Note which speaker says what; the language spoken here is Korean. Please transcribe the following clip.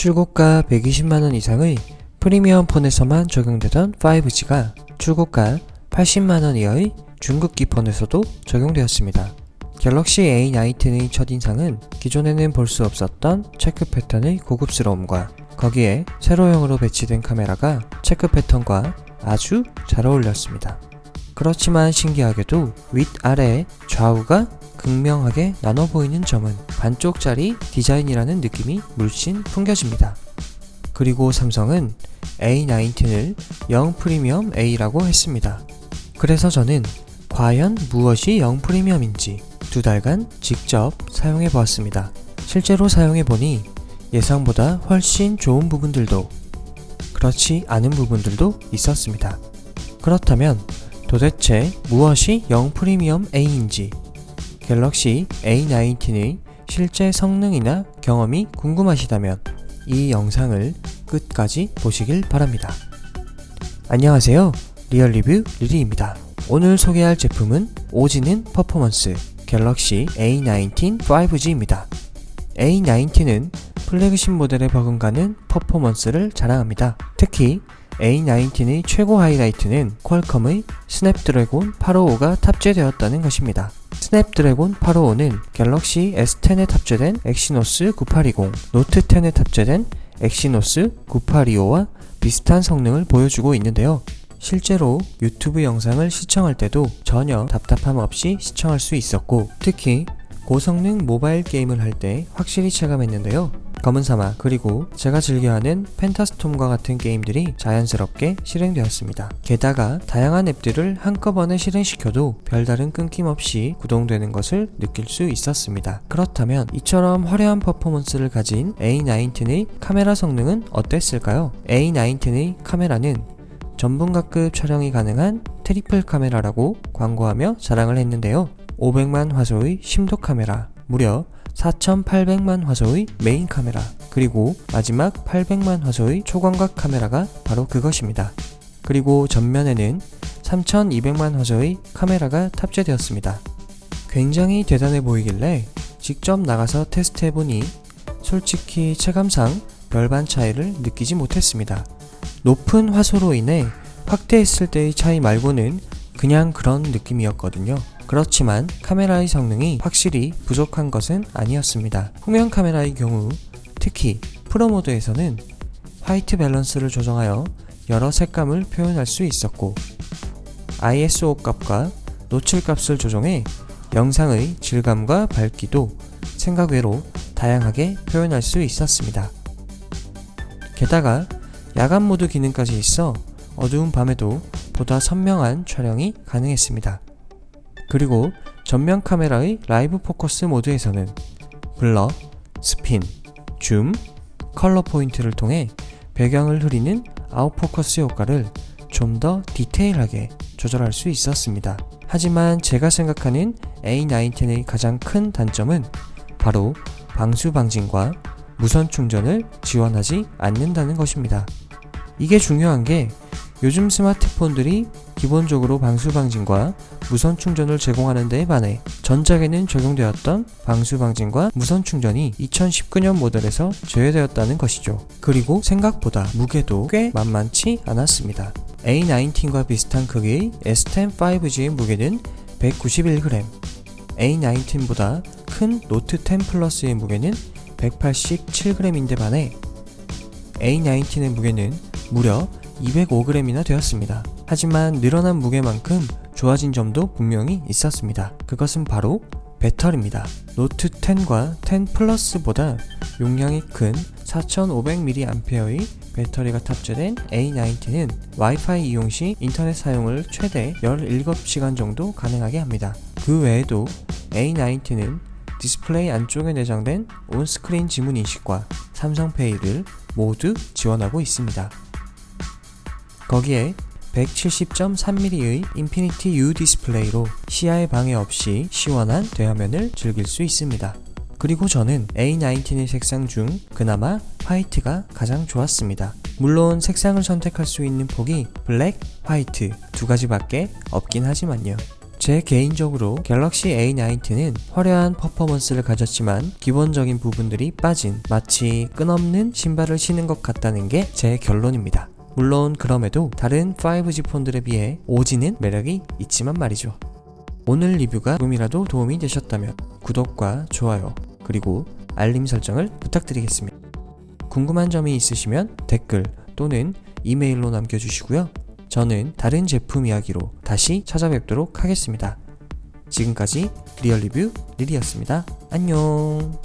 Speaker 1: 출고가 120만원 이상의 프리미엄 폰에서만 적용되던 5G가 출고가 80만원 이하의 중급기 폰에서도 적용되었습니다. 갤럭시 A19의 첫인상은 기존에는 볼 수 없었던 체크 패턴의 고급스러움과 거기에 세로형으로 배치된 카메라가 체크 패턴과 아주 잘 어울렸습니다. 그렇지만 신기하게도 윗아래 좌우가 극명하게 나눠 보이는 점은 반쪽짜리 디자인이라는 느낌이 물씬 풍겨집니다. 그리고 삼성은 A19을 영 프리미엄 A라고 했습니다. 그래서 저는 과연 무엇이 영 프리미엄인지 2달간 직접 사용해 보았습니다. 실제로 사용해 보니 예상보다 훨씬 좋은 부분들도 그렇지 않은 부분들도 있었습니다. 그렇다면 도대체 무엇이 영 프리미엄 A인지 갤럭시 A19의 실제 성능이나 경험이 궁금하시다면 이 영상을 끝까지 보시길 바랍니다. 안녕하세요, 리얼리뷰 리리입니다. 오늘 소개할 제품은 오지는 퍼포먼스 갤럭시 A19 5G입니다. A19는 플래그십 모델에 버금가는 퍼포먼스를 자랑합니다. 특히 A19의 최고 하이라이트는 퀄컴의 스냅드래곤 855가 탑재되었다는 것입니다. 스냅드래곤 855는 갤럭시 S10에 탑재된 엑시노스 9820, 노트 10에 탑재된 엑시노스 9825와 비슷한 성능을 보여주고 있는데요. 실제로 유튜브 영상을 시청할 때도 전혀 답답함 없이 시청할 수 있었고, 특히 고성능 모바일 게임을 할 때 확실히 체감했는데요. 검은사막 그리고 제가 즐겨하는 펜타스톰과 같은 게임들이 자연스럽게 실행되었습니다. 게다가 다양한 앱들을 한꺼번에 실행시켜도 별다른 끊김 없이 구동되는 것을 느낄 수 있었습니다. 그렇다면 이처럼 화려한 퍼포먼스를 가진 A19의 카메라 성능은 어땠을까요? A19의 카메라는 전문가급 촬영이 가능한 트리플 카메라라고 광고하며 자랑을 했는데요. 500만 화소의 심도 카메라, 무려 4800만 화소의 메인 카메라, 그리고 마지막 800만 화소의 초광각 카메라가 바로 그것입니다. 그리고 전면에는 3200만 화소의 카메라가 탑재되었습니다. 굉장히 대단해 보이길래 직접 나가서 테스트해보니 솔직히 체감상 별반 차이를 느끼지 못했습니다. 높은 화소로 인해 확대했을 때의 차이 말고는 그냥 그런 느낌이었거든요. 그렇지만 카메라의 성능이 확실히 부족한 것은 아니었습니다. 후면 카메라의 경우 특히 프로 모드에서는 화이트 밸런스를 조정하여 여러 색감을 표현할 수 있었고, ISO 값과 노출 값을 조정해 영상의 질감과 밝기도 생각 외로 다양하게 표현할 수 있었습니다. 게다가 야간 모드 기능까지 있어 어두운 밤에도 보다 선명한 촬영이 가능했습니다. 그리고 전면 카메라의 라이브 포커스 모드에서는 블러, 스핀, 줌, 컬러 포인트를 통해 배경을 흐리는 아웃포커스 효과를 좀 더 디테일하게 조절할 수 있었습니다. 하지만 제가 생각하는 A19의 가장 큰 단점은 바로 방수 방진과 무선 충전을 지원하지 않는다는 것입니다. 이게 중요한 게 요즘 스마트폰들이 기본적으로 방수 방진과 무선 충전을 제공하는 데에 반해 전작에는 적용되었던 방수 방진과 무선 충전이 2019년 모델에서 제외되었다는 것이죠. 그리고 생각보다 무게도 꽤 만만치 않았습니다. A19과 비슷한 크기의 S10 5G의 무게는 191g, A19보다 큰 노트 10 플러스의 무게는 187g인데 반해 A19의 무게는 무려 205g이나 되었습니다. 하지만 늘어난 무게만큼 좋아진 점도 분명히 있었습니다. 그것은 바로 배터리입니다. 노트 10과 10 플러스보다 용량이 큰 4500mAh의 배터리가 탑재된 A19는 와이파이 이용 시 인터넷 사용을 최대 17시간 정도 가능하게 합니다. 그 외에도 A19는 디스플레이 안쪽에 내장된 온스크린 지문 인식과 삼성페이를 모두 지원하고 있습니다. 거기에 170.3mm의 인피니티 U 디스플레이로 시야에 방해 없이 시원한 대화면을 즐길 수 있습니다. 그리고 저는 A19의 색상 중 그나마 화이트가 가장 좋았습니다. 물론 색상을 선택할 수 있는 폭이 블랙, 화이트 두 가지밖에 없긴 하지만요. 제 개인적으로 갤럭시 A90는 화려한 퍼포먼스를 가졌지만 기본적인 부분들이 빠진 마치 끈없는 신발을 신은 것 같다는 게 제 결론입니다. 물론 그럼에도 다른 5G 폰들에 비해 오지는 매력이 있지만 말이죠. 오늘 리뷰가 조금이라도 도움이 되셨다면 구독과 좋아요 그리고 알림 설정을 부탁드리겠습니다. 궁금한 점이 있으시면 댓글 또는 이메일로 남겨주시고요. 저는 다른 제품 이야기로 다시 찾아뵙도록 하겠습니다. 지금까지 리얼리뷰 리리였습니다. 안녕.